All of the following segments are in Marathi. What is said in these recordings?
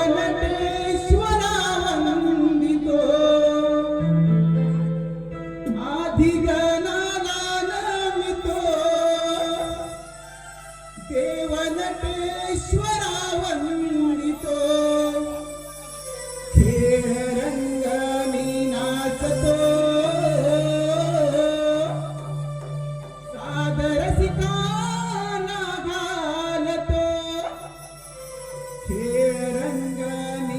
नटेश्वरा वंदितो आदिगणाला नमितो देव नटेश्वरा वंदितो खेळ रंगणी नाचतो सादर सिकाना घालतो खेळ रंगणी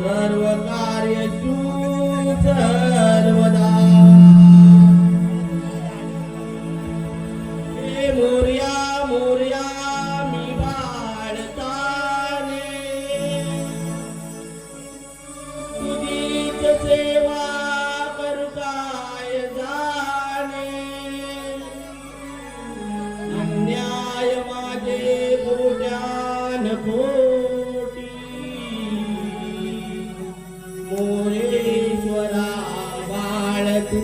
सर्व कार्येषु सर्वदा हे मोरया मोरया मी बाळताने तुझीच सेवा करू काय जाणे अन्याय माझे कोट्यान कोटी मोरेश्वरा बाळ तू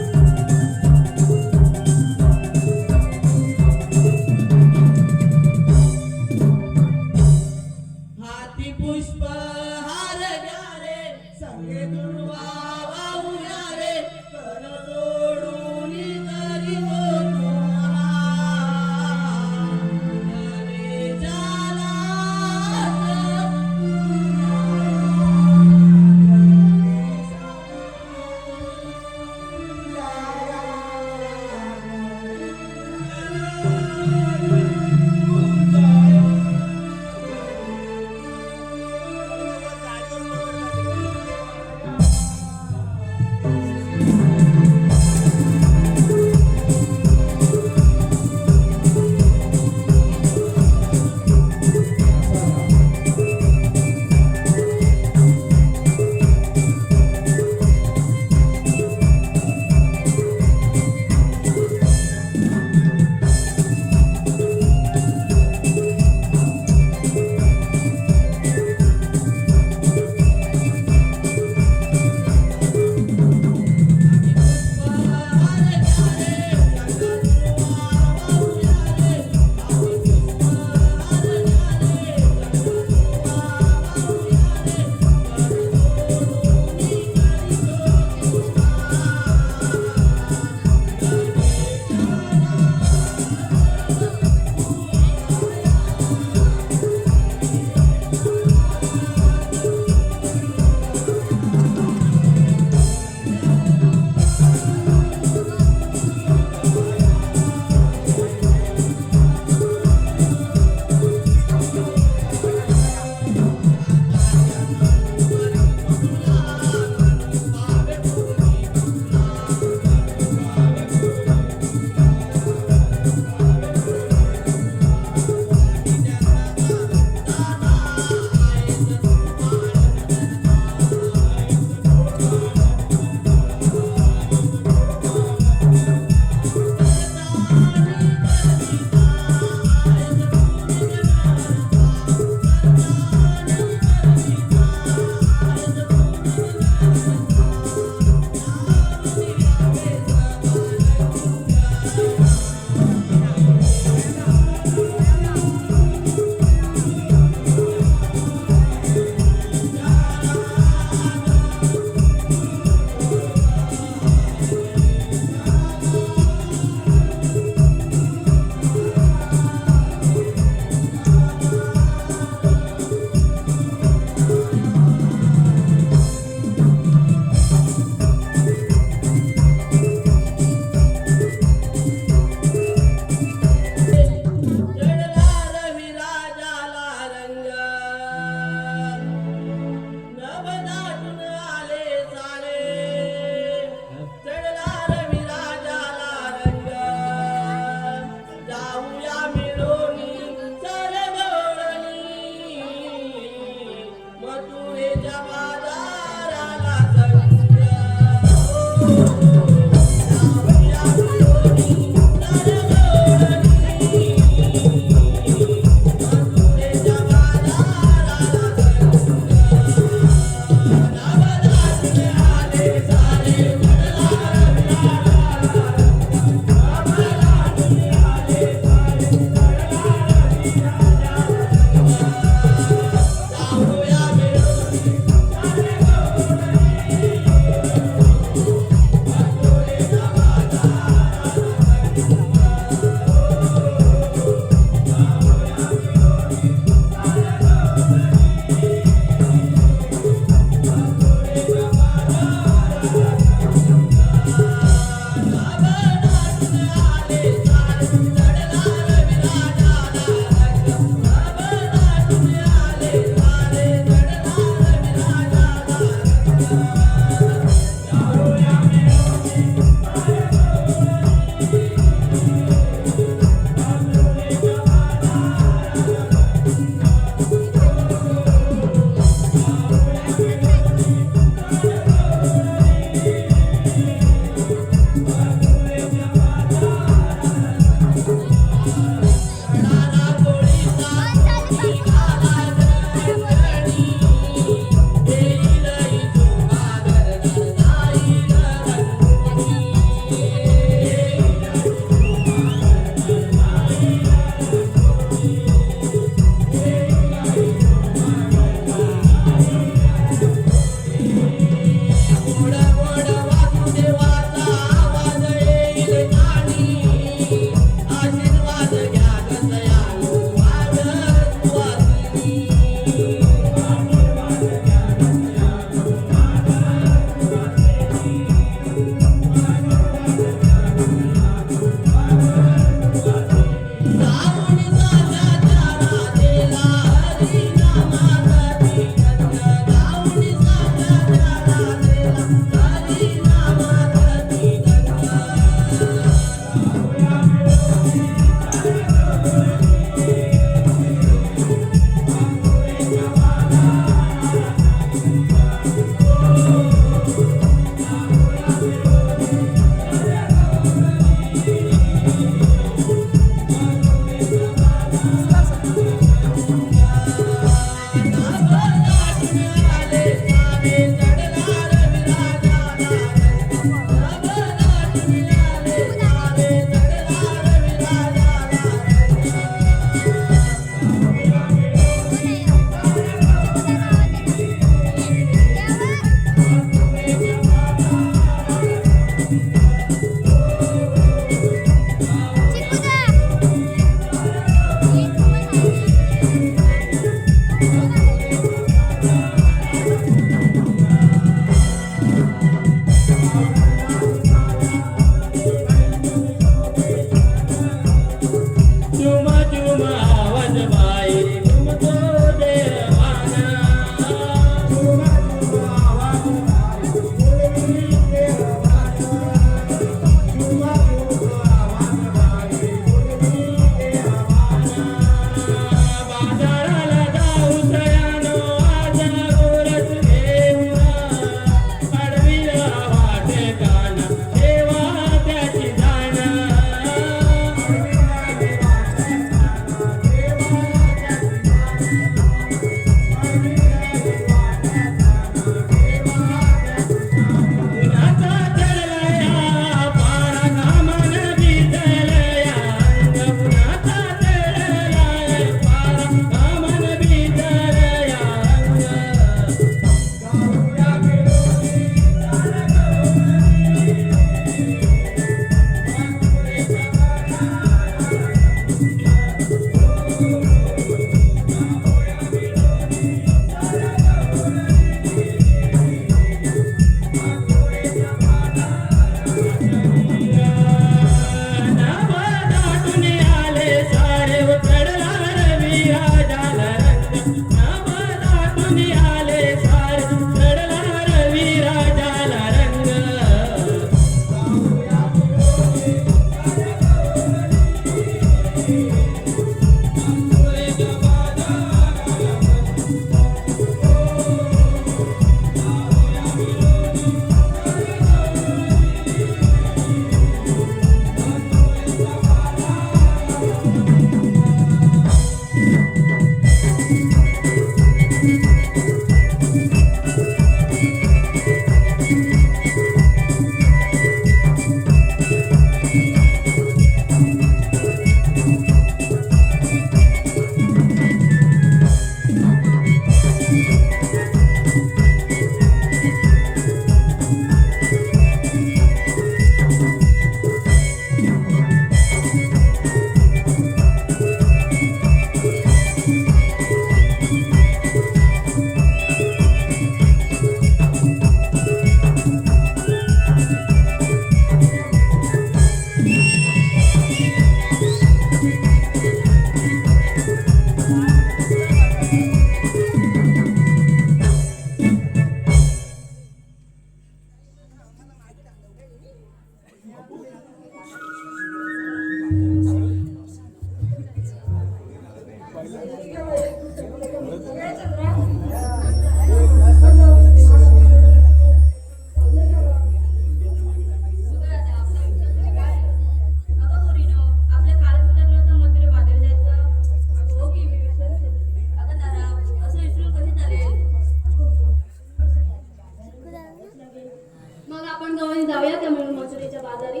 जाऊया का म्हणून मजुरीच्या बाजारी?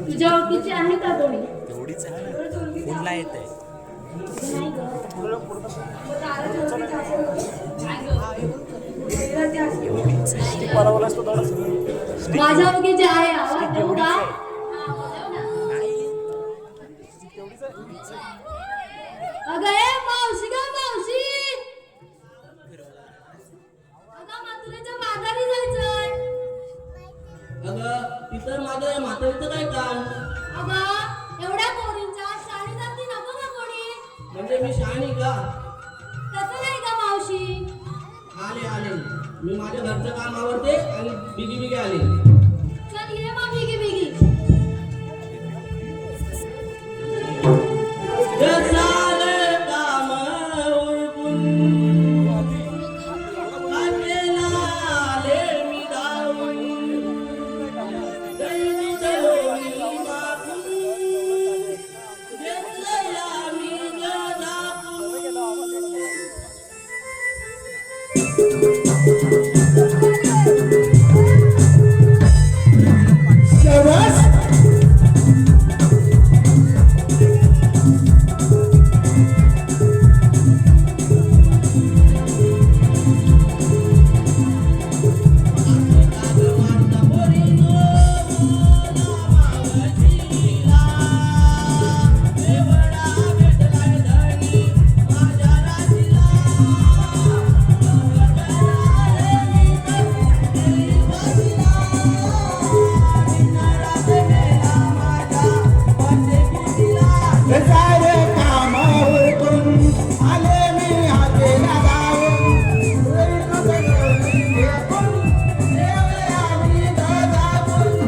तुझ्या ओळखीची आहे का कोणी? तेवढीच आहे ना, कोणला येत आहे? नाही गं. माझ्या ओळखीची आहे आवाज देऊ का? अगं ए मावशी ग मावशी, अगं मथुरेच्या बाजारी जायचंय. अगं तिथं माझं म्हातारीचं काय काम? अगं एवढ्या पोरींच्या शाळेत जाती नको का कोणी? म्हणजे मी शहाणी का? तसं नाही का मावशी? आले मी माझ्या घरचं काम आवरते आणि बिगी आले. चल ये मग बिगी बिगी. झालं काम उरकून आलेला आले मी धावून, दैवी देवळी मागून घेतलंया मी दाखवून. शाबास. सारे कामावर करून आले मी हातेला गावून, देवया मी दादावून.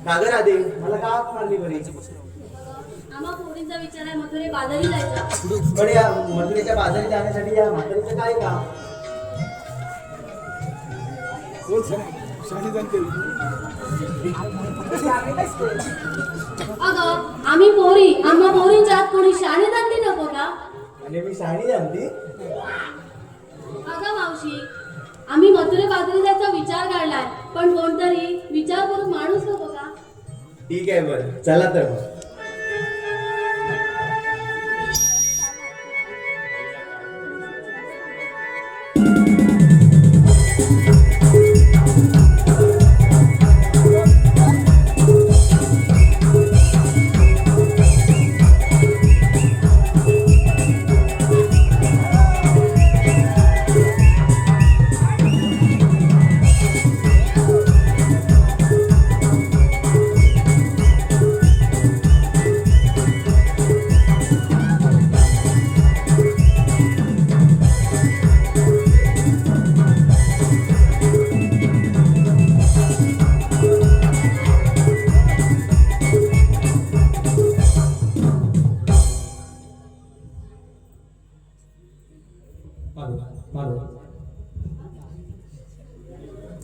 कागर आधी मला का हाक मारली बरी? आम्हा पोरींचा विचार आहे मथुरे बाजारी जायचा. पण या मथुरेच्या बाजारी जाण्यासाठी या म्हातारीचं काय काम? अगं आम्ही पोरी आम्हा पोरींच्यात कोणी शाणी जाती नको का? आणि मी शाणी आणली. अगं मावशी आम्ही मथुरे बाजारी जायचा विचार काढलाय पण कोणतरी विचार करून माणूस नको का? ठीक आहे बरं चला तर मग.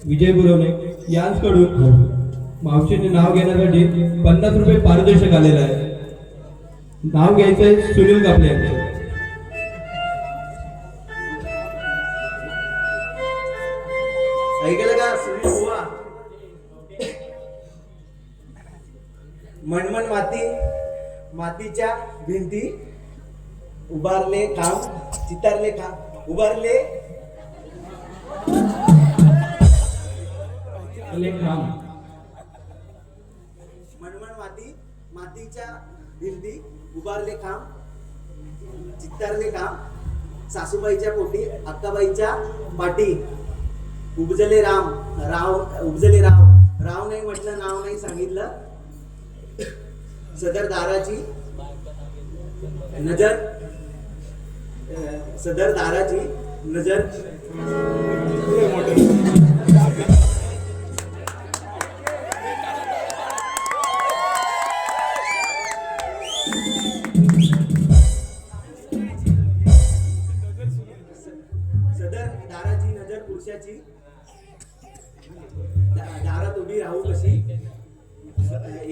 विजय बुरवणे यांकडून मावशीने नाव घेण्यासाठी 50 रुपये पारितोषिक आलेलं आहे. नाव घ्यायचंय सुनील कापले यांचं. ऐकलं का सुनील बुवा? मनमन मातीच्या भिंती उभारले काम चितारले काम उभारले काम मनमन मातीच्या भिंती उभारले काम चित्तारले काम सासूबाईच्या पोटी अक्काबाईच्या पाठी उपजले राव नाही म्हटलं नाव नाही सांगितलं. सदर दाराची नजर पुरुषाची दारात उभी राहू कशी?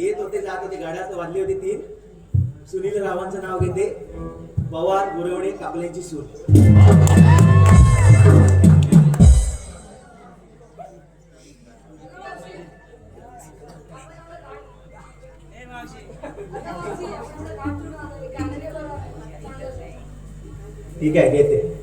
येत होते जात होते गाड्यात वाजली होती 3. सुनील रावांचं नाव घेते. पवार बुरवणे कापल्याची सूर. ठीक आहे घेते.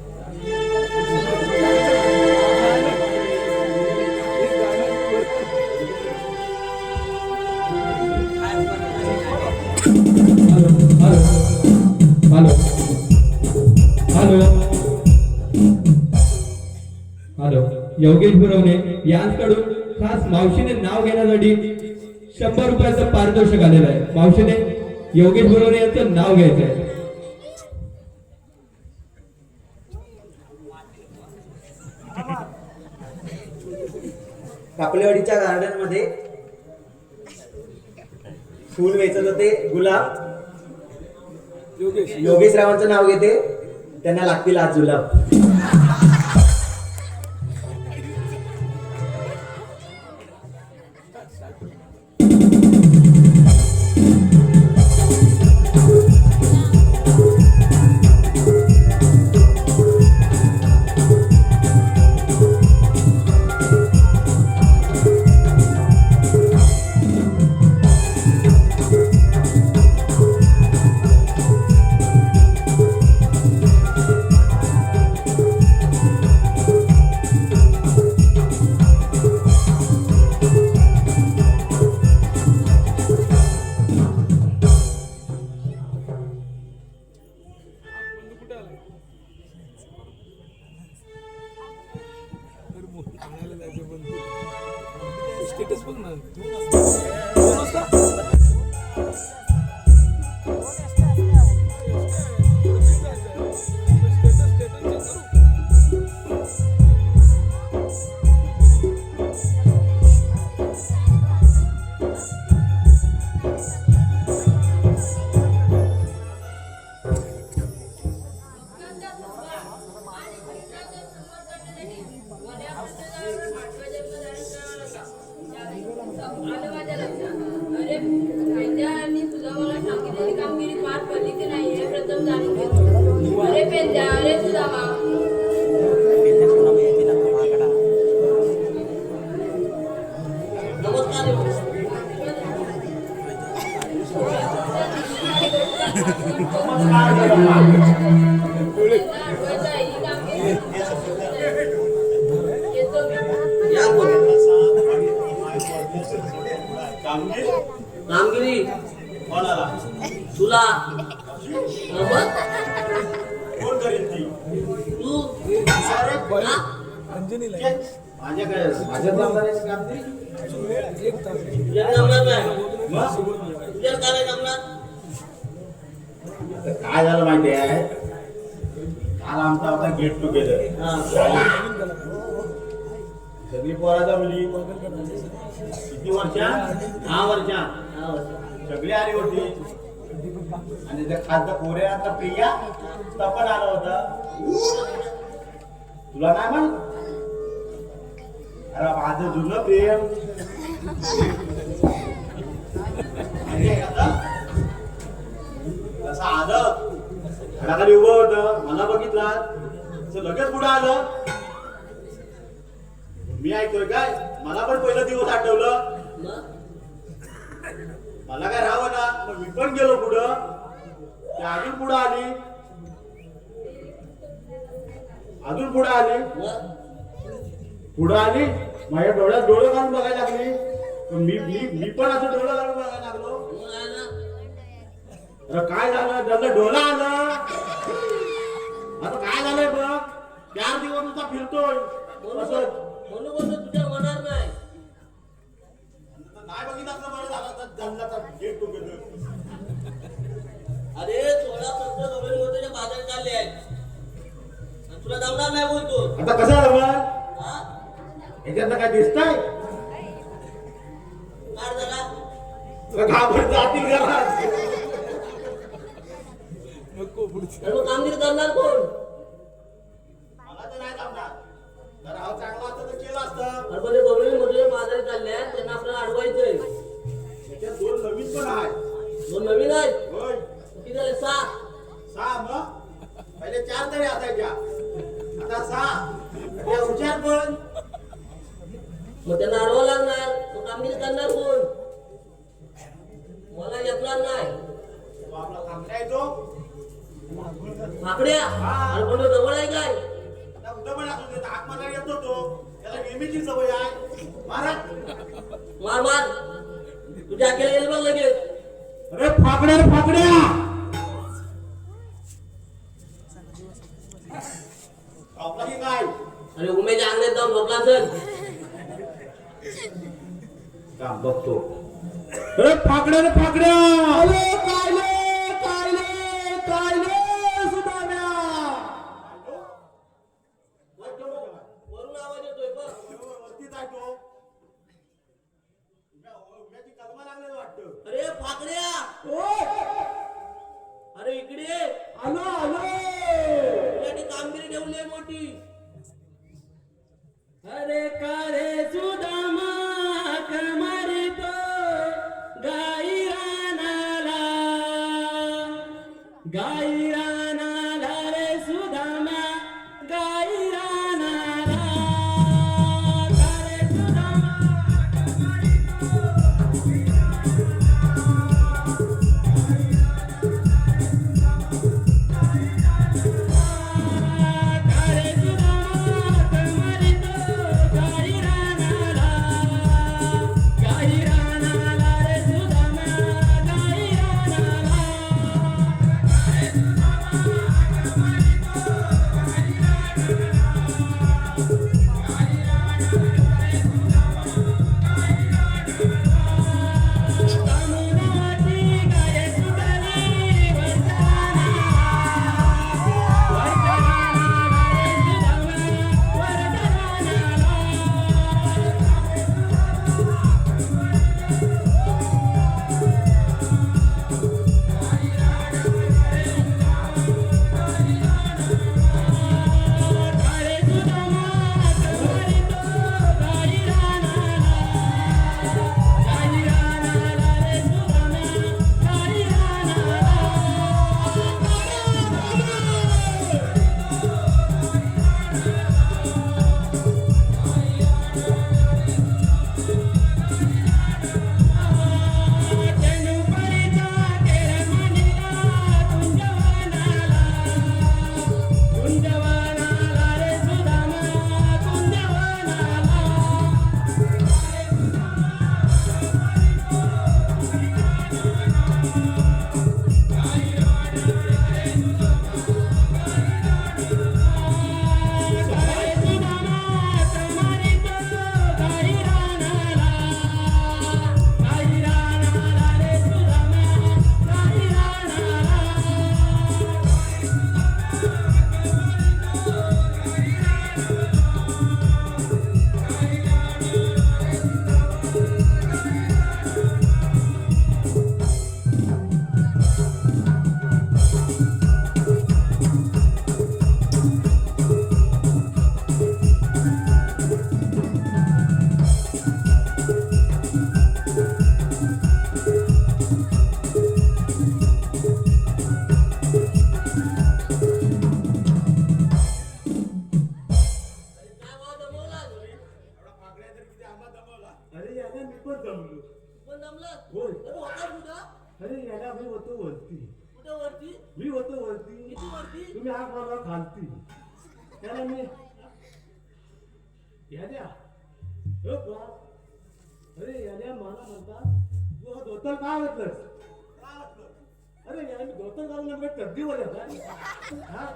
हॅलो योगेश बुरवणे यांकडून खास मावशीने नाव घेण्यासाठी 100 रुपयाचं पारितोषिक आलेलं आहे. मावशीने योगेश बुरवणे यांचं नाव घ्यायचं आहे. कापलेवाडीच्या गार्डन मध्ये फुल वेचत होते गुलाब. योगेश रावांचं नाव घेते. त्यांना लागतील आज जुलाब. आलं माझ्या लक्षात. अरे पेंद्या आणि तुला मला सांगितलेली कामगिरी पार पडली की नाही हे प्रथम जाणून घेतो. अरे पेंद्या, अरे सुदामा. नमस्कार रे. पेंद्या अडवायचं आहे, ही कामगिरी येतो मी. या बोल. कामगिरी कामगिरी कोणाला तुला बघ कोण करेल ती तू हा? माझ्या काय माझ्या जबाबदारीचं काम ती तुझ्या जमणार नाही. मग तुझ्या काय नाही जमणार. काय झालं माहिती आहे काल आमचा होता गेट टुगेदर हा. सगळी पोरा जमली किती वर्षा 10 वर्षा हा. सगळी आली होती आणि त्या खालचा पोऱ्या आता प्रिया तपन आला होता तुला नाही म्हण अरे माझं जुनं प्रेम कसं आलं घराखाली उभं होतं मला बघितला लगेच पुढे आलं मी ऐकतोय काय मला पण पहिला दिवस आठवलं मग मला काय राहावं ना मग मी पण गेलो पुढं ती अजून पुढं आली अजून पुढं आली मग पुढं आली माझ्या डोळ्यात डोळे घालून बघायला लागली पण मी पण असं डोळं घालून बघायला लागलो मग आला. अरे काय झालं ज्याला डोळा आला आता काय झालंय बघ 4 दिवस नुसता फिरतोय असं म्हणून बोलतो तुझ्या मनावर नाही. नाही बघितलं असलं बरं झालं तर जमला गेट टुगेदर अरे 16-17 नोव्हेंबरच्या बाजार चालले आहेत आणि तुला जमणार नाही बोलतो. आता कसं झालं बघ हा? ह्याच्यात काय दिसतंय काढ जरा. तुला घाबरत जातील घरात आणि मग कामगिरी करणार कोण. मला तर नाही जमणार जर हा चांगला असतं तर केलं असतं आणि म्हणजे गवळीमध्ये बाजारी चालले आहेत त्यांना आपल्याला अडवायचंय. त्याच्यात 2 नवीन पण आहे 2 नवीन आहेत. होय किती झाले 6. 6 मग पहिले 4 तरी असायच्या आता 6 त्या हुशार पण मग त्यांना अडवावं लागणार. तो कामगिरी करणार कोण. मला येतणार नाही. तो आपला थांबला येतो माकड्या आणि कोण जवळ आहे काय. आता उद्या पण असू दे हात मारायला येतो तो त्याला नेहमीची सवय आहे महाराज मार मार. तुझ्या अकेला येईल बघ लगेच. अरे फाकड्या रे फाकड्या आपला की काय अरे उमेच्या अंगणात जाऊन झोपला असेल. काम बघतो अरे फाकड्या रे फाकड्या अरे कायले सुधारण्या वरून आवाज येतोय बघ. वरतीच आहे तो उभ्याची कलमा लागले वाटतं अरे फाकड्या. अरे इकडे आलो तुझ्यासाठी कामगिरी ठेवली आहे मोठी. अरे कारे सुदामा कमरितो गाई रानाला रे सुदामा गाई रानाला कारे सुदामा कारे सुदामा कमरितो गाई रानाला रे सुदामा गाई रानाला अरे याला मी पण जमलो. पण जमलं होय. अरे होता तुझा अरे याला मी होतो वरती. कुठे वरती मी होतो वरती. किती वरती तुम्ही हा मला खालती. त्याला मी याद्या हो बा. अरे याद्या मला म्हणतात तू हा धोतर का घातलंस? अरे याला मी धोतर घालून आपल्या चड्डीवर येतात. हा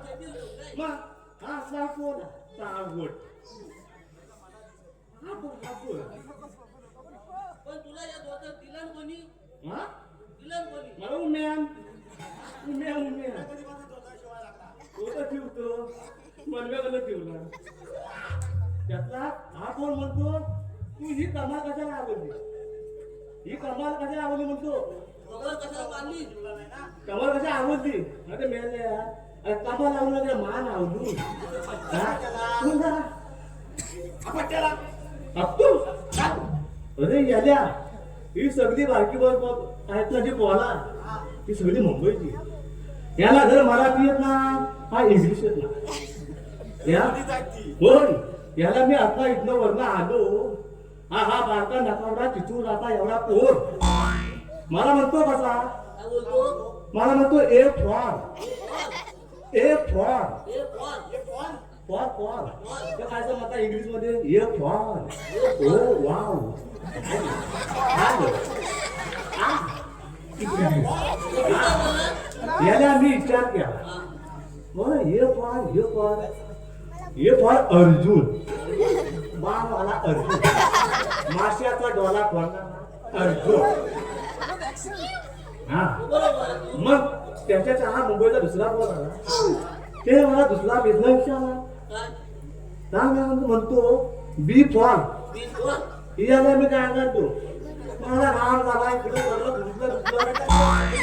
मग हा असला कोण सावट हा बोल. पण तुला या दोघं दिला न कोणी हा दिला न कोणी मला उम्यान होतं ठेवतो मनव्याकडे ठेवला. त्यातला हा कोण म्हणतो तू ही कमाल कशाला आवडली? ही कमाल कशाला आवडली म्हणतो? दोघं कशाला बांधली कमाल कशा आवडली? अरे मेले अरे कमाल आवडलं ते मान आवडू. अरे याल्या ही सगळी बारकी बरोबर आहेत ना जी बोला ती सगळी मुंबईची. याला जर मराठी येत ना हा इंग्लिश येत ना. या होय याला मी आता इथनं वरनं आलो. हा बारका नकावडा तिथून आता एवढा पोर मला म्हणतो कसा काय बोलतो मला म्हणतो ए फॉर ए फॉर हे कोण फॉर फॉर ते काय म्हणता इंग्लिश मध्ये ए फॉर. ओ वाव याला मी विचार केला बरं हे फॉर अर्जुन. बाण आला अर्जुन. माश्याचा डोला फोडला अर्जुन. हा मग त्याच्या हा मुंबईचा दुसरा फोन आला. ते मला दुसरा बिझनेस विचारला. काय म्हणतो बी फॉर मी कोण याला मी काय करतो मला राम झाला इकडे दुसरं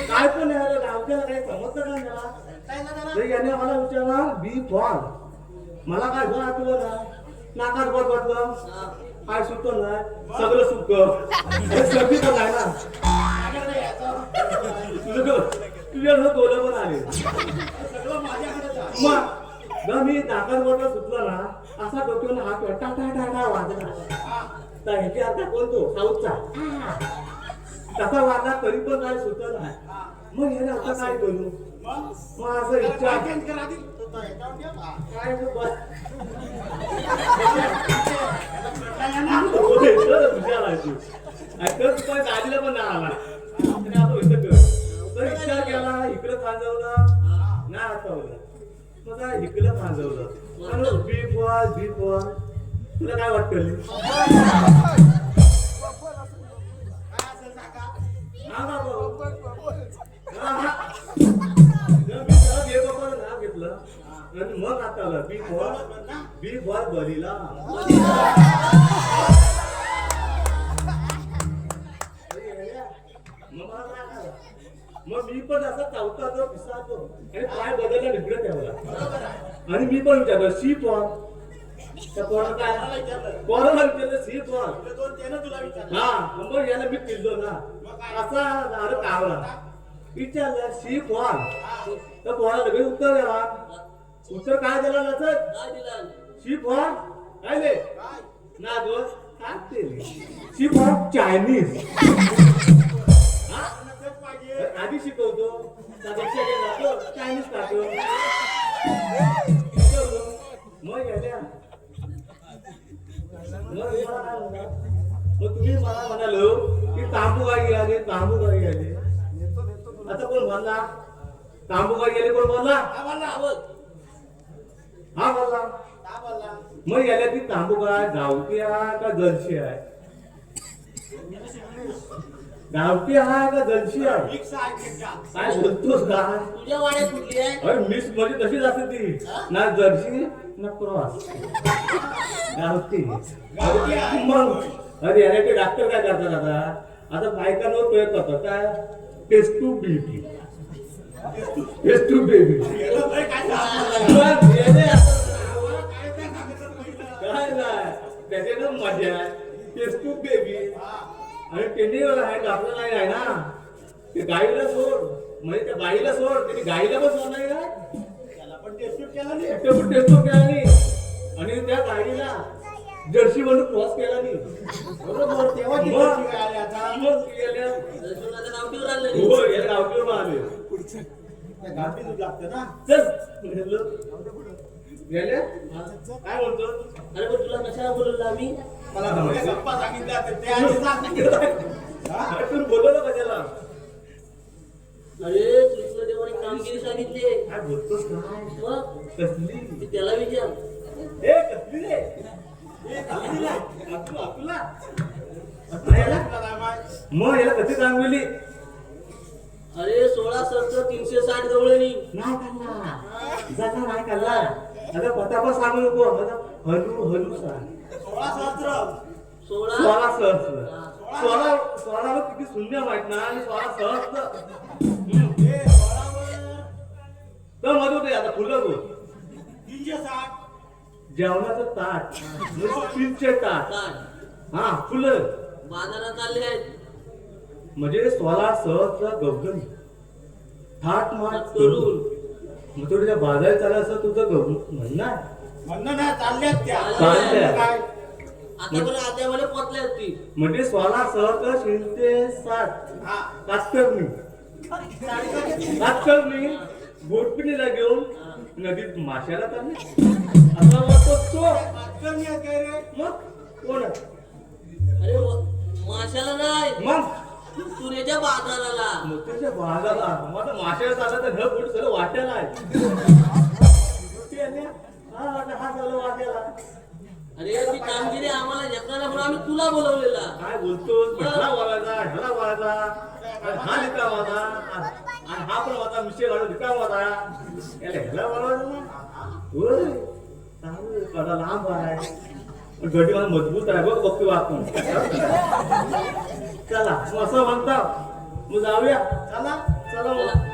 काय पण आहे गावच्याला काही समजतं का मला. याने मला विचारला बी फॉर मला काय घर आठवलं ना नाकात बट वाटलं काय सुटतो नाही सगळं सुटत सगळी पण आहे ना तुझ्या दोन पण आले मग मी नाकात बटला सुटला ना असा डोक्यावर हात टाटा टाटा वाजला. तर ह्याची आता कोणतो साऊथचा तसा वाजला तरी पण काय सुटत नाही. मग ह्याने आता काय करू मग असं विचार काय गाडीला पण नाही आला तर विचार केला इकडं खांजवलं नाही आठवलं मग इकडं खांजवलं बी फॉर तुला काय वाटतं नाव घेतलं आणि मग आता बी फॉर बलीला. मग मी पण असं चावतो पिसातो आणि पाय बदलला निघलं त्याला आणि मी पण विचारलं सी फॉर त्या पोराला काय पोराला विचारलं सी फॉर हा मग याला मी पिल्लो ना असा अरे कावला विचारलं सी फॉर तर पोराला लगेच उत्तर द्यावा. उत्तर काय दिला नसत काय दिला सी फॉर काय दे ना दोष काय सी फॉर चायनीज. आधी शिकवतो चायनीज टाकतो मग याल्या मग तुम्ही मला म्हणालो की तांबू गाई आले आता कोण म्हणला तांबू गाई गेले कोण म्हणला हा बोलला मग याला ती तांबू गाय गावठी आहे का जलशी आहे गावठी आहे का जलशी आहे काय बोलतोस काय तुझ्या वाड्यात कुठली आहे अरे मिक्स मध्ये तशीच असते ती ना जर्सी ना क्रॉस गावठी. मग अरे याने ते डॉक्टर काय करतात आता बायकांवर प्रयोग करतात काय टेस्ट टू बेबी काय नाही त्याच्यानं मजा टेस्ट टू बेबी आणि त्यांनी डॉक्टर नाही आहे ना ते गाईला सोड म्हणजे त्या बाईला सोड त्यांनी गाईला पण सोड नाही का टेस्ट केला नाही आणि त्या गाडीला जर्सी म्हणून क्रॉस केला नाही बरोबर तेव्हा ती मग? जर्सी काय आली आता मग गेल्या दर्शनाचं नाव ठेवून आणलं नाही. हो या गावकीवर आले त्या गाठी दूध लागतं ना चल गेलो. गेल्या काय म्हणतो अरे पण तुला कशाला बोलवलं आम्ही मला नवऱ्या गप्पा सांगितल्या तर ते आधी सांग हा? अरे तू बोलवलं कशाला अरे कृष्ण देवाने कामगिरी सांगितली काय बोलतोस काय मग कसली ते त्याला विचार ए कसली रे ए, कसली रे? आपला तुला काय माहित? मग याला कशी सांगली अरे 16 सहस्त्र 360 गवळणी नाही काढला जगा नाही काढला आता पटापट सांगू नको आता हलू हलू सांग 16 सहस्त्र 16 सोळा सहस्त्र सोळावर किती शून्य माहित ना आणि 16 सहस्त्र ए, 16 वर तर मध्ये होते आता फुलं गो 360 जेवणाचं ताट स्टीलचे ताट ताट हा फुलं बाजारात आले आहेत म्हणजे 16 सहस्त्र गवगण थाट माट करून मग थोडं बाजार चालला असं तुझं म्हणणं आहे म्हणणं नाही चालल्यात त्या चालल्या. काय आता पण आद्यामध्ये पोचल्या ती म्हणजे 16 सहस्त्र 360 हा कातकर्णी कातकर्णी बोटपिणीला घेऊन नदीत माशाला चालले असा वाटतो तो पाचकर्णी आहे काय रे मग कोण आहे? अरे माशाला नाही मग तुरेच्या बाजाराला मोत्याच्या बाजाला माझा माशाला चालला तर न पुढे सगळं वाट्याला आहे ते आले, हा वाटा हा सगळं वाट्याला अरे ती कामगिरी आम्हाला जपणारा म्हणून आम्ही तुला बोलवलेला काय बोलतोस ह्याला बोलायचा ह्याला बोलायचा आणि हा लिका माझा आणि हा पण माझा मिशे घालून लिका माझा याला ह्याला बोलायचं ना होय चांगलं कडा लांब आहे गडी मला मजबूत आहे बघ बघतो आपण चला मग असं म्हणता मग जाऊया चला चला मग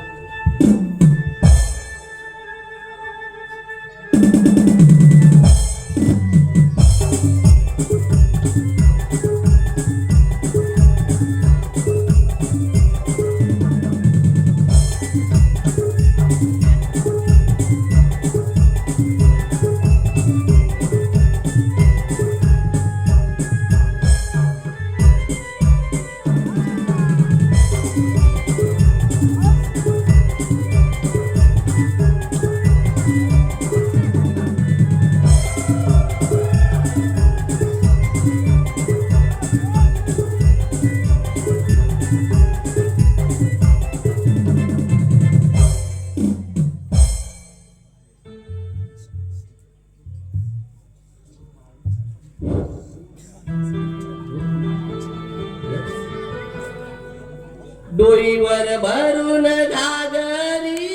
डोईवर भरून घागरी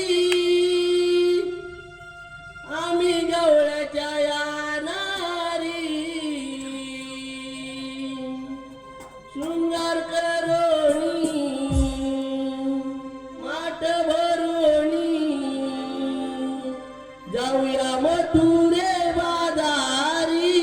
आम्ही गवळ्याच्या यानारी शृंगार करोणी माठ भरोणी जाऊया मथुरे बाजारी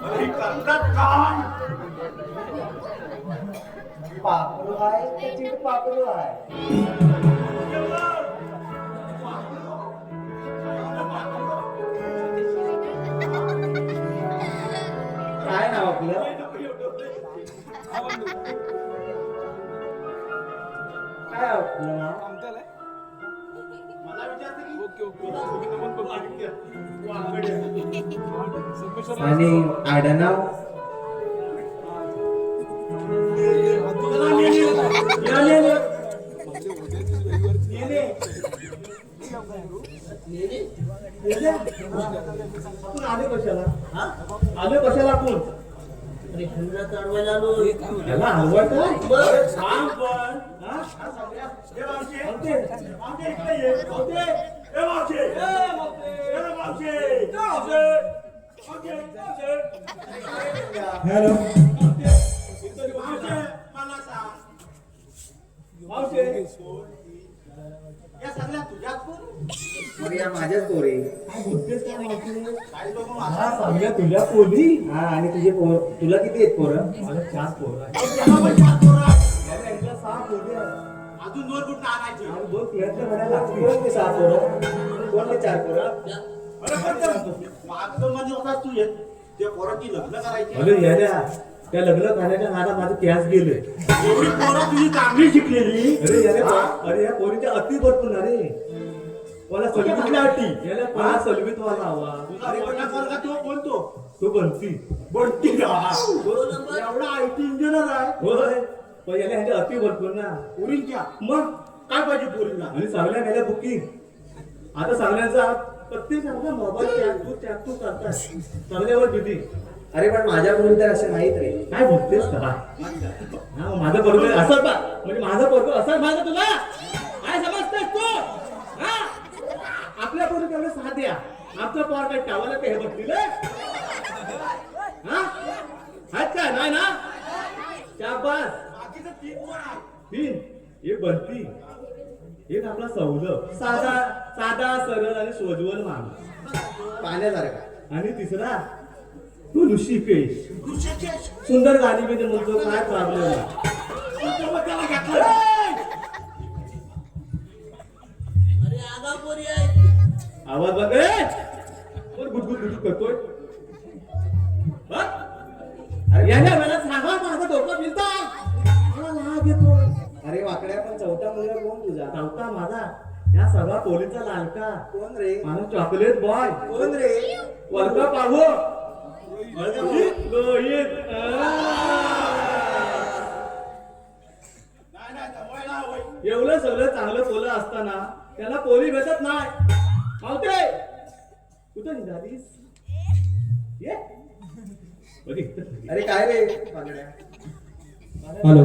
अरे करतात काय पापरू आहे त्याची पापरू आहे. काय नाव आपलं? काय आपलं नाव? मला विचारते आणि आडनाव? आपण आले कशाला हा आले कशाला आपण अरे खंडा चढवायला आलो याला हलवायचं बरं. सांग पण हा? हे मावशी. मावशी, इकडे ये. मावशी. हे मावशी. हे मावशी. हॅलो मला सांग. मावशी. या सगळ्या तुझ्यात कोण? मग या माझ्याच पोरी. काय बोलतेस काय मावशी? हा, सगळ्या तुझ्या पोरी. हा आणि तुझे पोर, तुला किती आहेत पोरं? मला 4 पोरं आहेत. त्याला पण 4 पोरं आहेत. याला एकदा 6 पोरी आहेत. अजून 2 कुठं आणायची? आणि 2 प्रयत्न करायला लागतील. कोण ते 6 पोरं? कोण ते 4 पोरं? अरे पण ते मागचं मध्ये होता तू येत. त्या पोराची लग्न करायची. अरे याल्या त्या लग्न करण्याच्या नादात माझं कॅश गेले. एवढी पोरं तुझी चांगली शिकलेली. अरे या पोरीच्या अति भरपूर अरे मला सलबीतल्या अटी याला कोणा सलबीत वाला हवा. अरे पोरगा तो कोणतो? तो बनती का? तो एवढा आयटी इंजिनियर आहे. होय पण याला ह्याच्या अति भरपूर ना पोरींच्या. मग काय पाहिजे पोरींना? आणि सगळ्या गेल्या बुकिंग. आता सगळ्यांचा प्रत्येक मोबाईल तू करताय सगळ्यावर बिझी. अरे पण माझ्या पोरी तर असे नाहीत रे. काय बोलतेस का? हा माझं बरोबर असं का म्हणजे माझं बरोबर असं माझं तुला काय समजतेस तू? हा आपल्या पोरी तेवढे साथ द्या. आमचं पोर काय टावाला काय हे बघतील हा आहेत का नाही ना? शाबास. 3 एक बनती एक आपला सौरभ साधा सरळ आणि सोजवल माणूस पाण्यासारखा. आणि तिसरा तू ऋषिकेश. सुंदर गाणी मध्ये म्हणतो काय प्रॉब्लेम आहे. अरे आगा पोरी आहे आवाज बघ कोण गुदगुद गुदगुद करतोय हा? अरे याने मला सांगा माझं डोकं फिरतं मला लाग येतो. अरे वाकड्या पण चौथा मुलगा कोण तुझा? धावता माझा या सगळा पोलीचा लालका कोण रे? माझा चॉकलेट बॉय कोण रे? वर्गा पाहू लोहित. एवढं सगळं चांगलं पोलं असताना त्याला पोरी भेटत नाही. मावते कुठं निघालीस? ये बघितलं. अरे काय रे वाकड्या? हॅलो.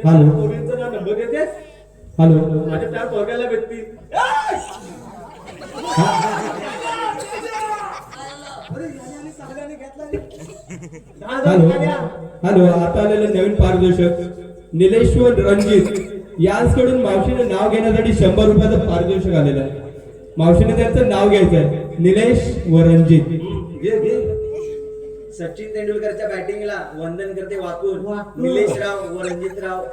हॅलो. पोरींचा ना नंबर देतेस? हॅलो माझ्या 4 पोरग्याला भेटतील. हॅलो हॅलो आता आलेलं नवीन पारितोषिक निलेश्वर रणजित यांकडून मावशीने नाव घेण्यासाठी 100 रुपयाचं पारितोषिक आलेलं आहे. मावशीने त्यांचं नाव घ्यायचं आहे. निलेश व रणजित. घे सचिन तेंडुलकरच्या बॅटिंगला वंदन करते वाकून निलेश राव व रणजित राव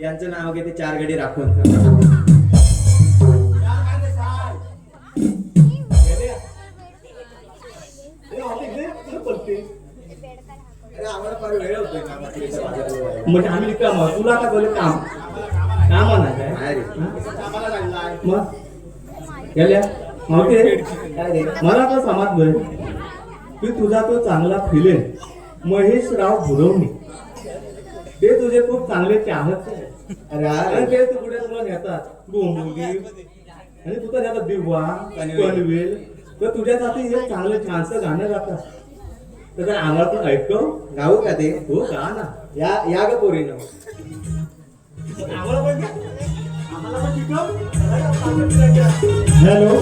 यांचं नाव घेते 4 गडी राखून. अरे आम्हाला फार वेळ होतोय ना मातीच्या बाजाराला जायला. म्हणजे आम्ही काम तुला आता बोले काम काम नाही नाही रे. मग गेल्या मावते काय रे? मला तर समजलंय की तुझा तो चांगला फिलेन महेश राव भुरवणी ते तुझे खूप चांगले चाहत आहे. अरे हा आणि रे. ते तू पुढे तुला नेतात डोंबिवली आणि तू तर नेतात दिवा पनवेल तर तुझ्यासाठी एक चांगलं छानसं गाणं गातात. तर आम्हाला पण ऐकतो गाऊ का ते? हो गा ना. या ग पोरीनं. आम्हाला पण शिकव. हॅलो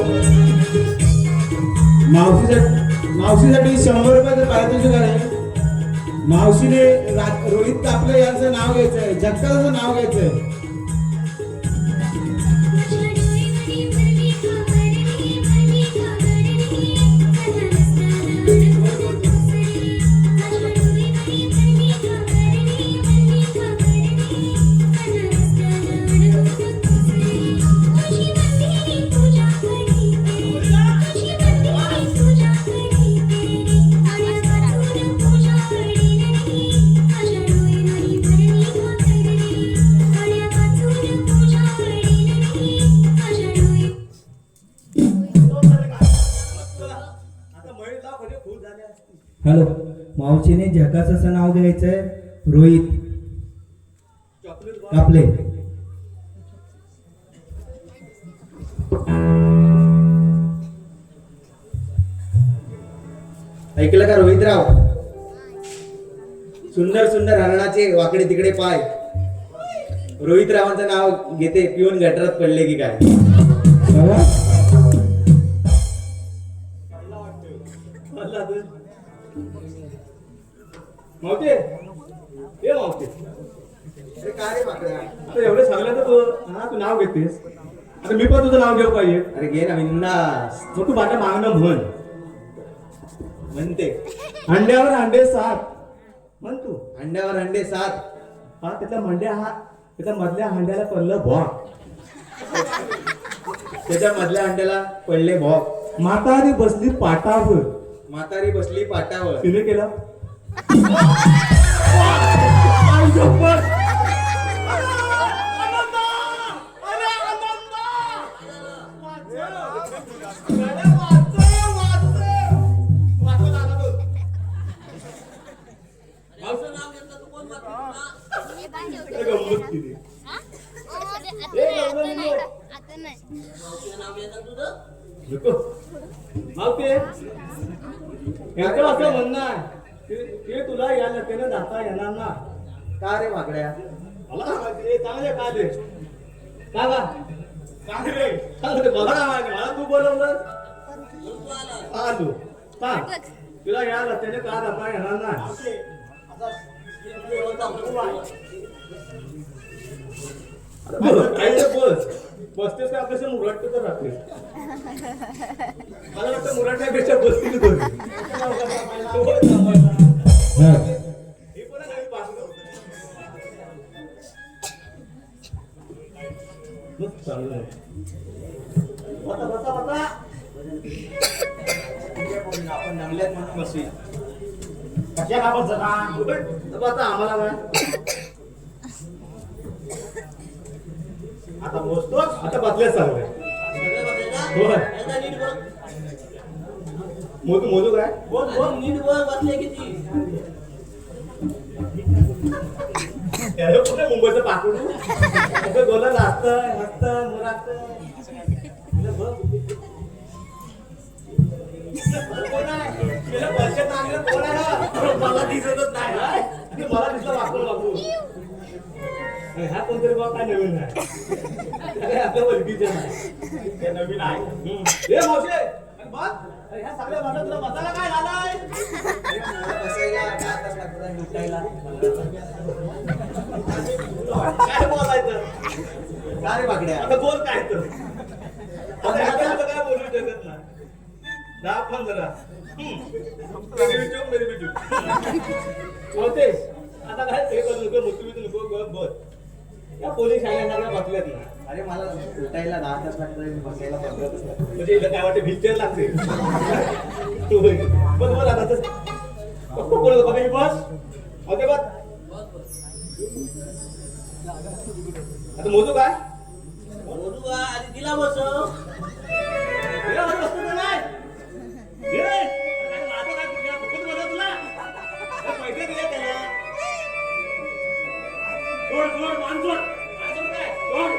मावशीसाठी 100 रुपयाचं पारितोषिक आहे. मावशीने रोहित कापले यांचं नाव घ्यायचंय. जगताचं नाव घ्यायचंय. हॅलो, मावशीने झकास असं नाव घ्यायचंय, रोहित कापले. ऐकलं का रोहितराव? सुंदर सुंदर हरणाचे वाकडे तिकडे पाय. रोहितरावांचं नाव घेते, पिऊन गटरात पडले की काय? बाबा, मावते ए मावते, अरे काय रे माकडा? आता एवढे सांगलं तर तू नाव घेतेस. आता मी पण तुझं नाव घेऊ पाहिजे. अरे घे ना बिंदास. मग तू माझ्या मागणं म्हण. म्हणते अंड्यावर अंडे 7 म्हण तू. अंड्यावर अंडे 7. हा त्याच्या मधल्या अंड्याला पडलं भॉक. त्याच्या मधल्या अंड्याला पडले भॉक. म्हातारी बसली पाटावर. म्हातारी बसली पाटावर. तिने केलं असं नाव घेतलं तू कोण वाचलं तुला? गंमत केली. मावशीचं नाव घ्यायचं तुझं? नको. मावते याचं असं म्हणणं आहे ते तुला या लग्नाला जाता येणार ना. का रे माकड्या? मला काय माहिती, चांगले काय रे सांगा. काय रे सांग रे, मला काय माहिती, मला तू बोलवलं म्हणून तू आला. आलो सांग तुला या लग्नाने का जाता येणार ना. बसतेस का आपल्याशी मुरट तर राहते. मला वाटतं मुरटण्यापेक्षा बसतील दोन. हा. हे पण आहे पासून. चांगलं आहे. बसा बसा बसा. आपण नमल्यात म्हणून बसूया. कशा कामात जगा बसा आम्हाला काय. आता मोजतो आता बसल्या चांगलं. सगळे बघायला? होय. याचा नीट बघ. मोजू काय बोल बोल, नीट बघ, बसले किती? त्याला कुठे मुंबईचं पाकडू कुठे गोला हसतं मुरात. मला दिसतच नाही हा? मला दिसलं वाकून वाकून. हा कोणतरी बाबा काय नवीन आहे. अरे आपल्या ओळखीचे नाही ते नवीन आहे. ए मावशे अरे बस. अरे ह्या सगळ्या भांडण तुला बसायला काय झालाय. बसायला काय तास लागतात लुटायला? काय बोलायचं का रे माकड्या? आता बोल काय तर. आता आता काय बोलू शकत नाही. 10-15 मेरी बिचू होते. आता काय ते करू नको मुतू नको बोल. या पोलीस शाळेला बसल्यात ना. अरे मला लुटायला 10 तास लागतात, बसायला 15 तास लागतात. म्हणजे इथं काय वाटतं व्हीलचेअर लागते. बस बोल आता तसं. बोलत होता मी बस होते बस. आता मोजू काय बोलू का? आधी तिला बसव. बसतो का नाही. माझं काय फुकट बोलत तुला पैसे दिले त्याला. सोड सोड मान सोड काय सोड.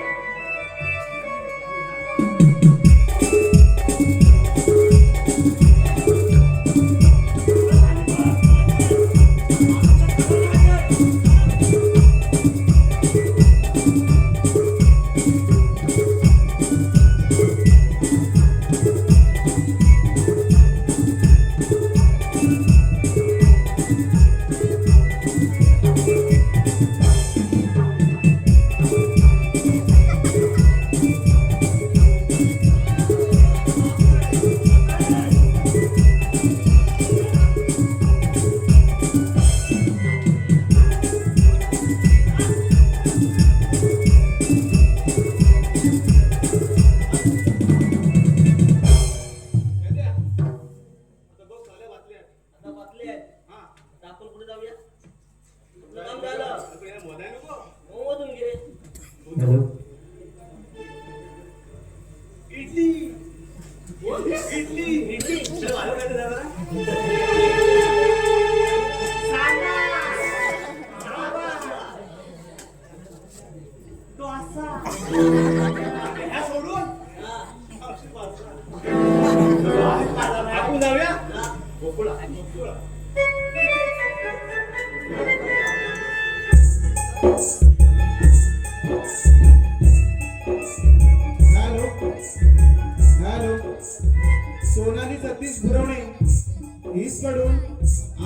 ह्या सोडून हा. आपण जाऊया गोकुळा गोकुळा. हॅलो हॅलो सोनाली सतीश गुरवणे कडून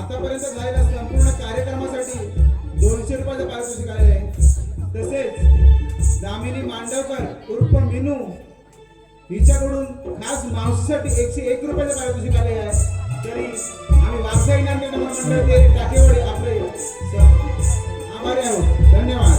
आतापर्यंत झालेल्या संपूर्ण कार्यक्रमासाठी 200 रुपयाचं पारितोषिक आलेलं आहे. तसेच दामिनी मांडवकर उर्फ मिनू हिच्याकडून खास मावशीसाठी 101 रुपयाचं पारितोषिक आले आहे. तरी आम्ही वारसाई नाट्य मंडळ ते टाकेवाडी आपले आभारी आहोत. धन्यवाद.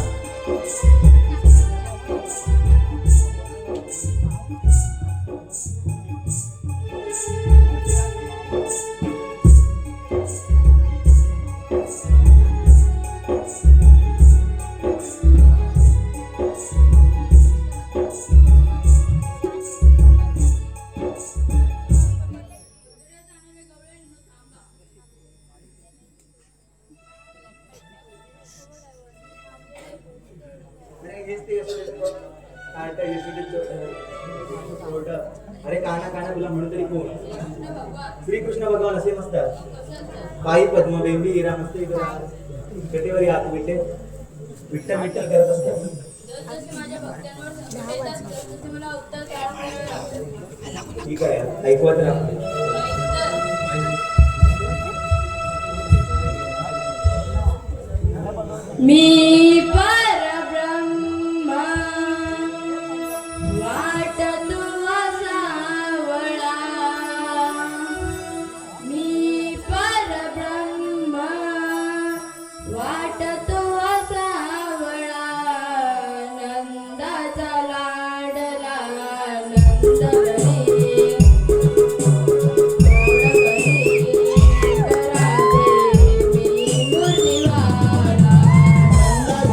नाही, हेच ते आता अरे काना काना तुला म्हणून तरी कोण श्रीकृष्ण भगवान असे नसतात. पायी पद्म बेंबी हिरा मस्त कटेवर हात विठ्ठल विठ्ठल विठ्ठल करत असतात. जसजसे माझ्या भक्तांवर संकट येतात तसतसे मला उत्तर द्यावं लागतं. ठीक आहे, ऐकवत राहा. मी परब्रह्म वाटतो सावळा. मी परब्रह्म वाटतो सावळा. नंदाचा लाडला नंद घरी नंदा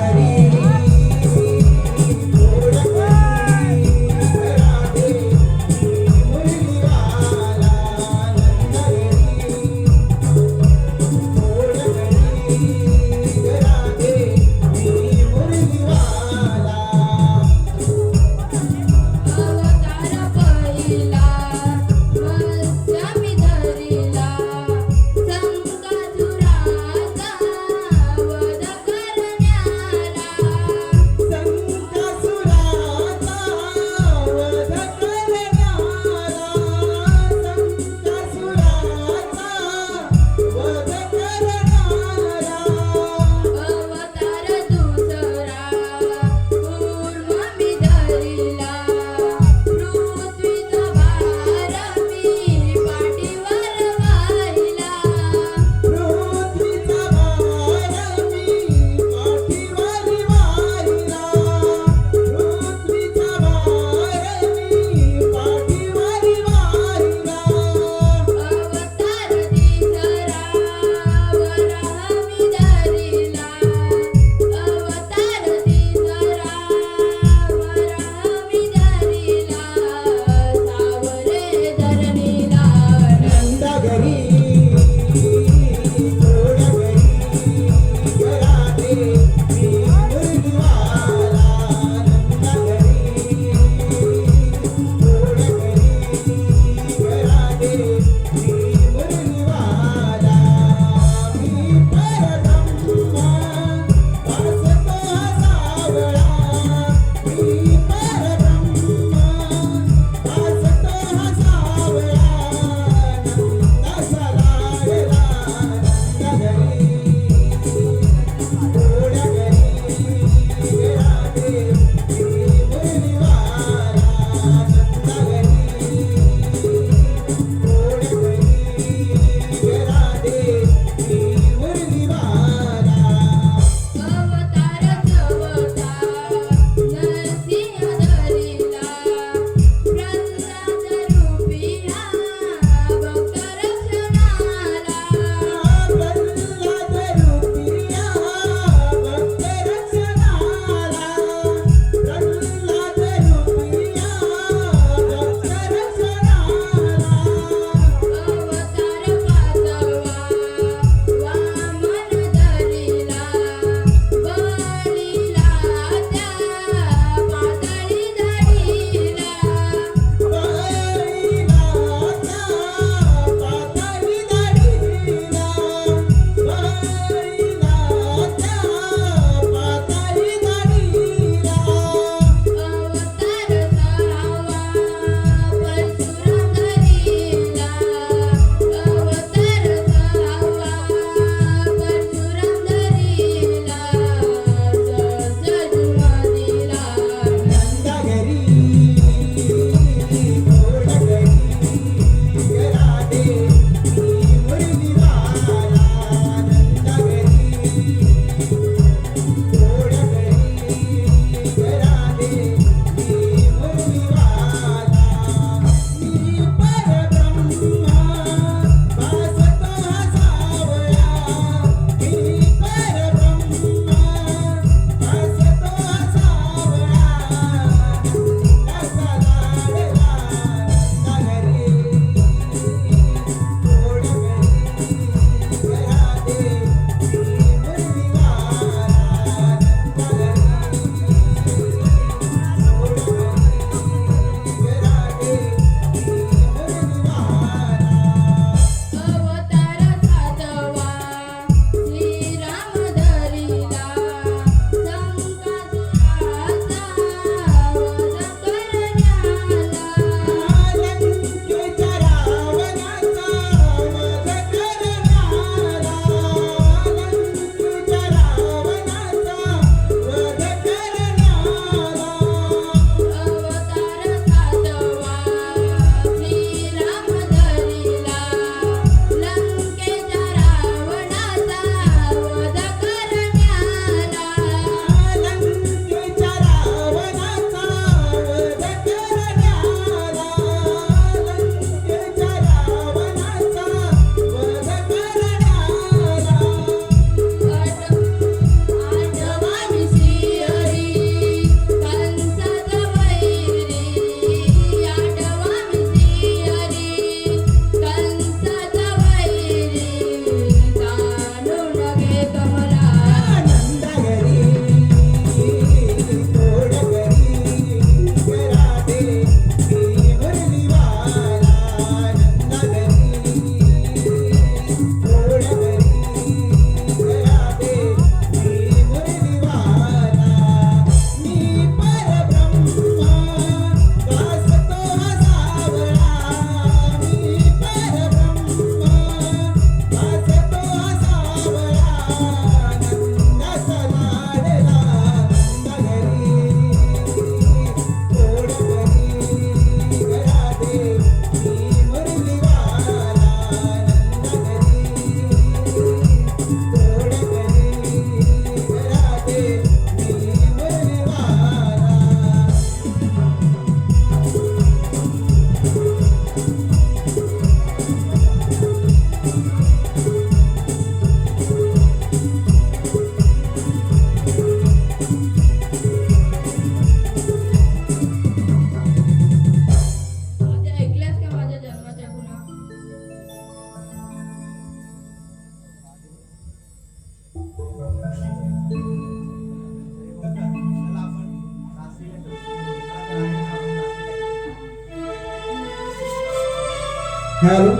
हॅलो.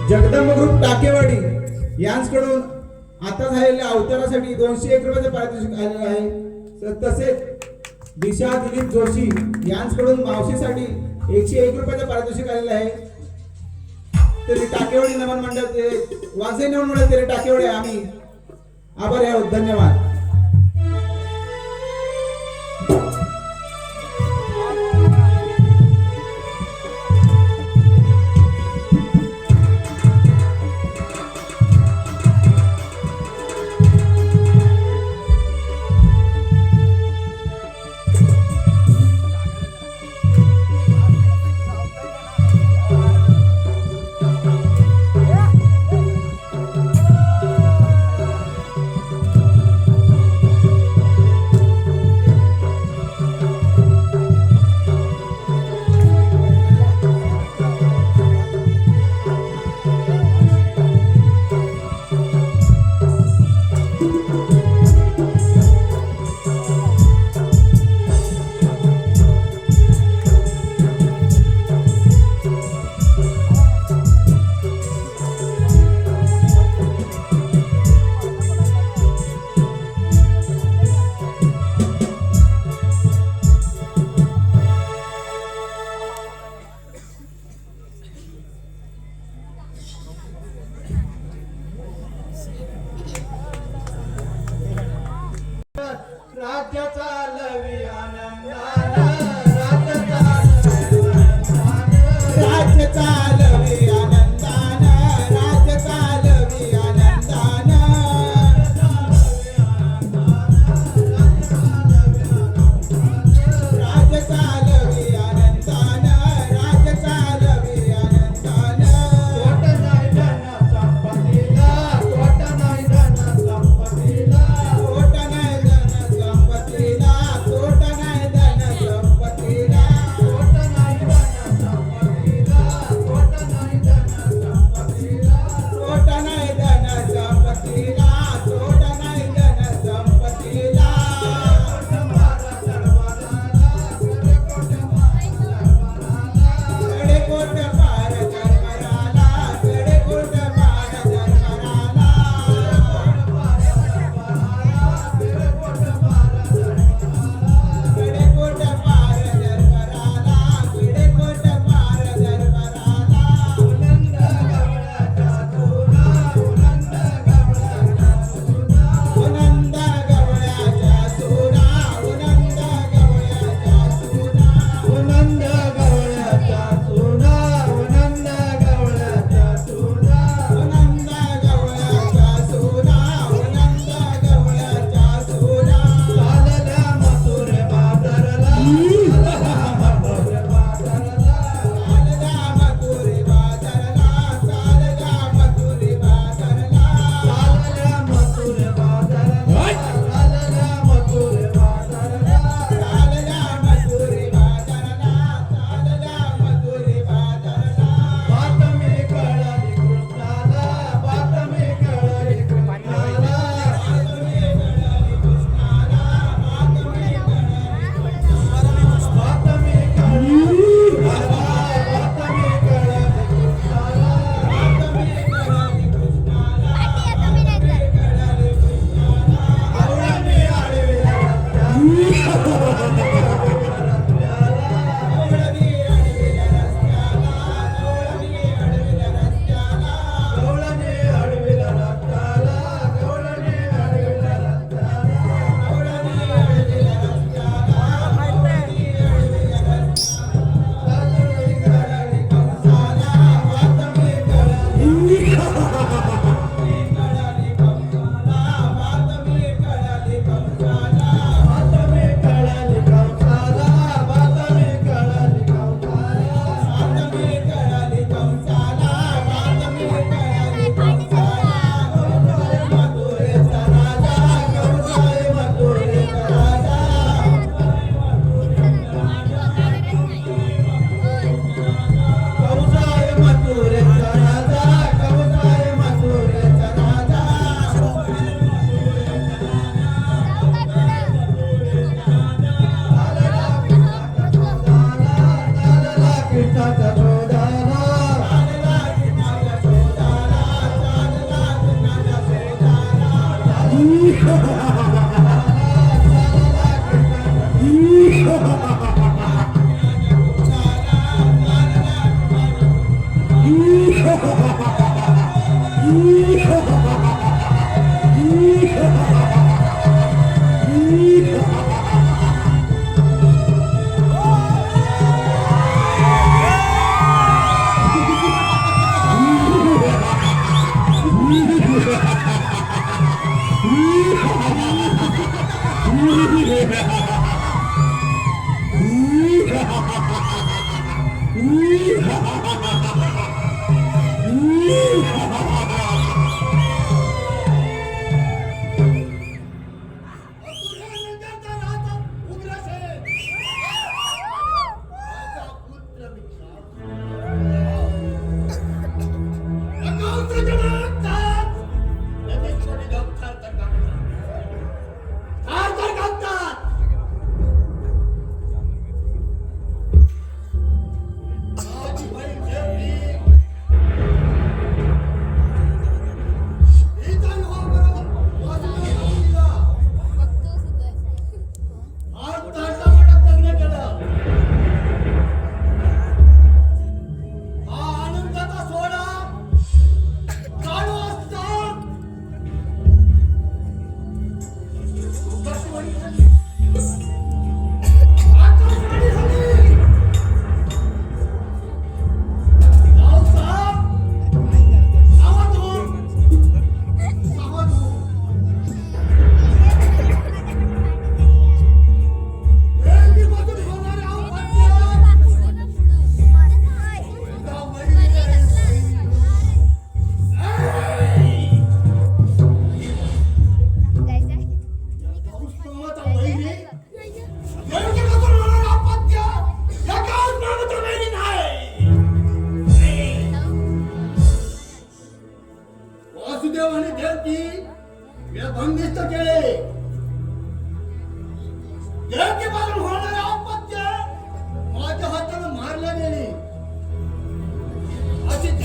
जगदंब ग्रुप टाकेवाडी यांच्याकडून आता झालेल्या अवतारासाठी 201 रुपयाचे पारितोषिक आलेलं आहे. तसेच दिशा दिलीप जोशी यांच्याकडून मावशीसाठी 101 रुपयाचे पारितोषिक आलेलं आहे. तरी टाकेवाडी नमन मंडळ ते वाजई नमन मंडळ तरी टाकेवाडी आम्ही आभारी आहोत. धन्यवाद.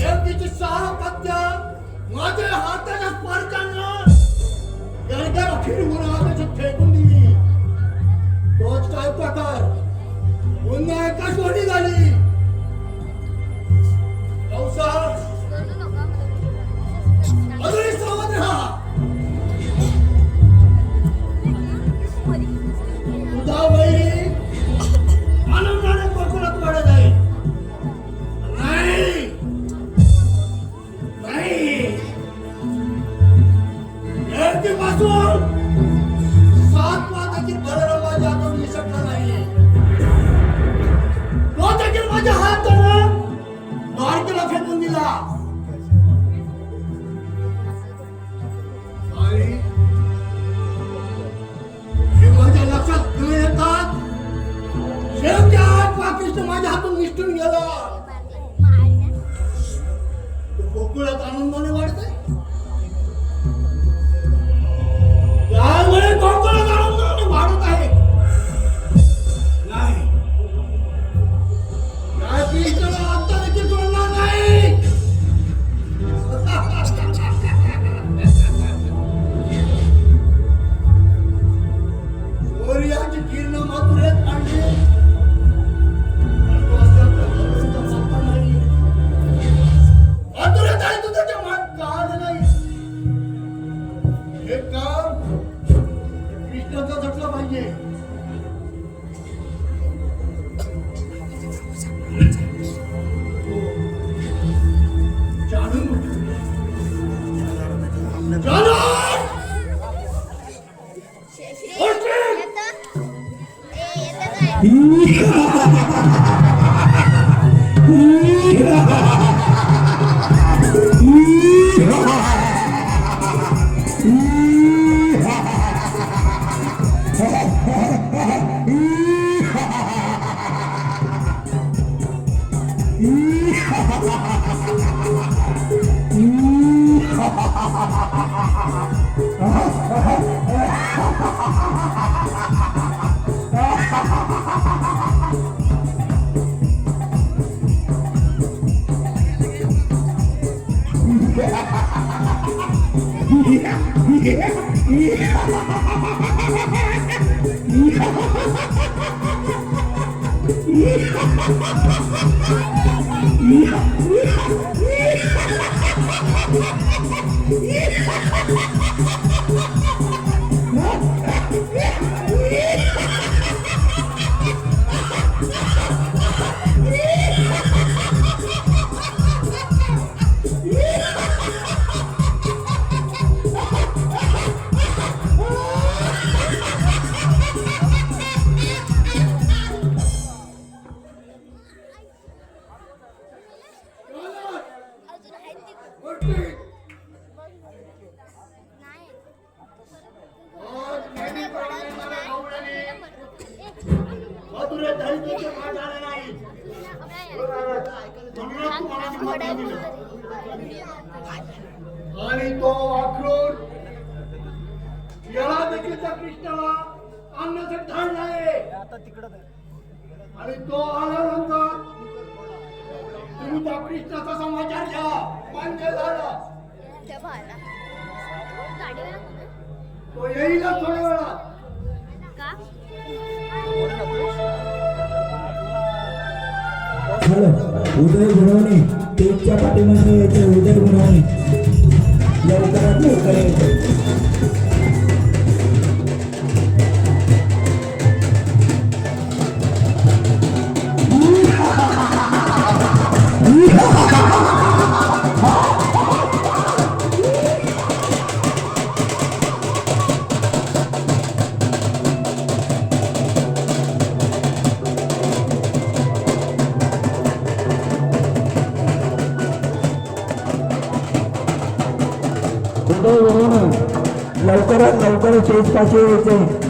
देवकीची 6 पत्त्या माझ्या हाताच्या स्पर्शानं गडगड फिरवून आकाशात फेकून दिली. तोच काय प्रकार पुन्हा आकाशवाणी झाली. पावसाळ अजूनही सावध राहा. तुझा वैरी आनंदाने कोकणात वाढत आहे. नाही नाही पासून 7 वाजाची बरं माझ्या हातून निसटला नाही. तो देखील माझ्या हातानं द्वारकेला फेकून दिला. आणि हे माझ्या लक्षात न येतात शेवटी आज पाकिस्त माझ्या हातून निसटून गेला. तो गोकुळात आनंदाने वाढतंय. त्यामुळे गोकुळात आनंदाने वाढत आहे. नाही या कृष्णाला आता देखील सोडणार नाही. सूर्याची किरण मथुरेत आणली. मथुरेत आहे तू त्याच्या मात का आलं नाही. हे काम कृष्णाचं झटलं पाहिजे. जाणून आणि तो आक्रोश याला देखील त्या कृष्णाला आणण्यासाठी धाडला आहे. आणि तो आल्यानंतर तुम्ही त्या कृष्णाचा समाचार घ्या. मान्य झाला तो येईलच थोड्या वेळात. हॅलो, उदय गुणवणे तेजच्या पाठीमागे येते. उदय गुणवणे लवकरात लवकर येते. लवकरात लवकर शेतपाशी यायचे.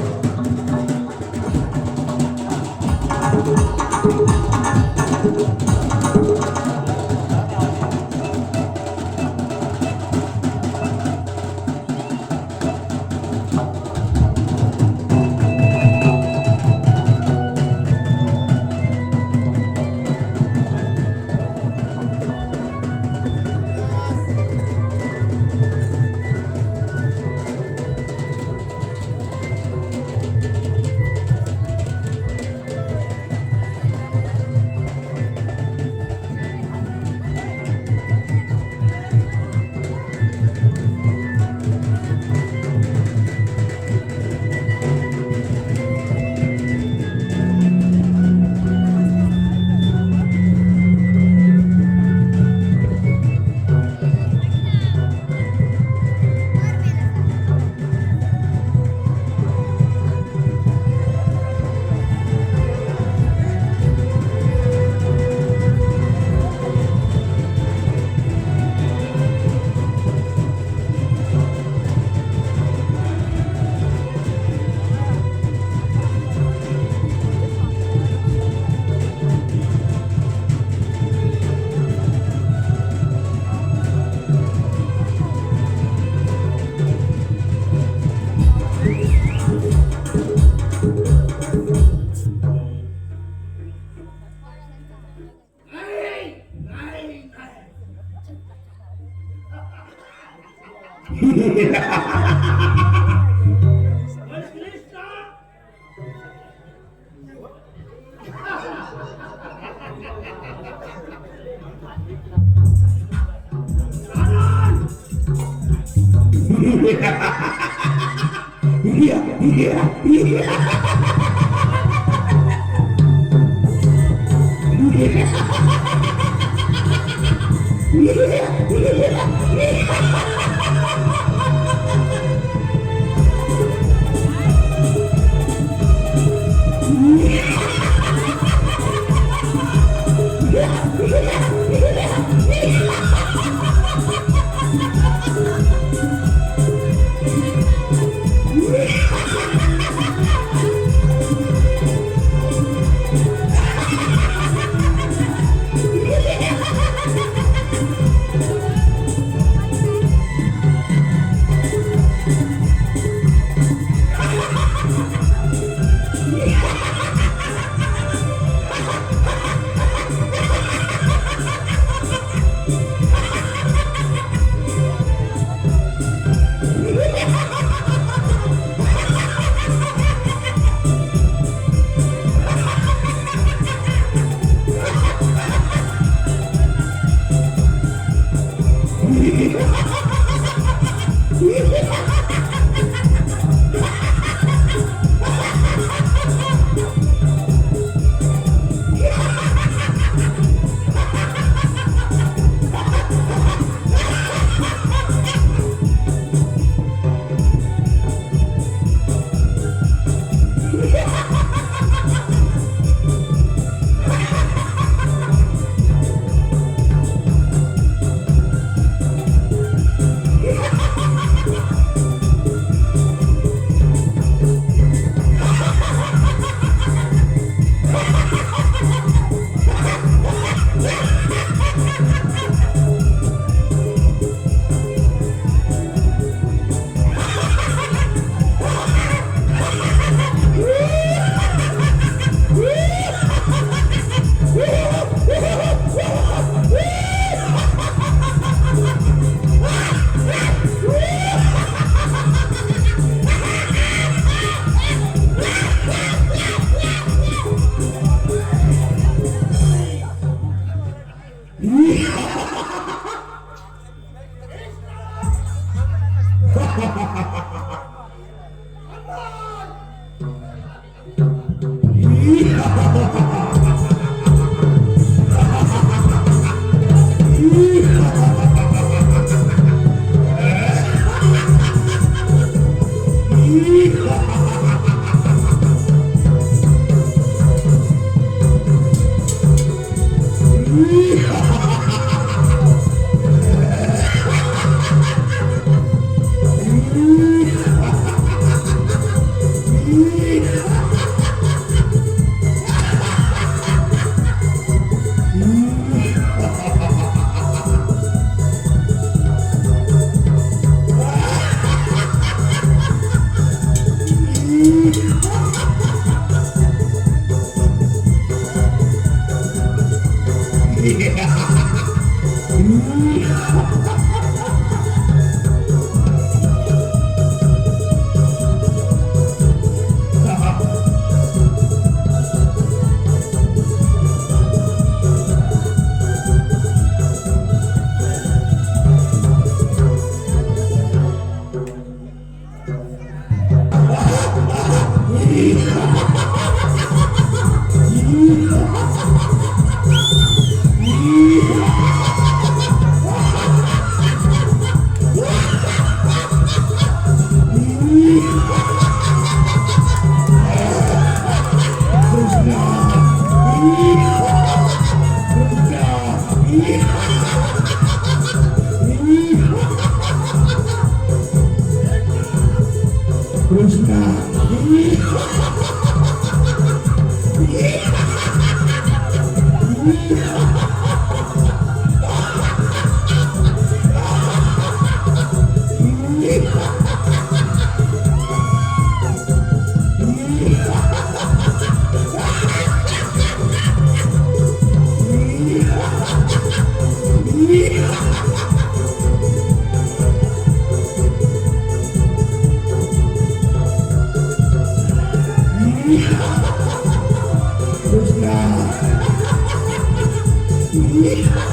Yeah.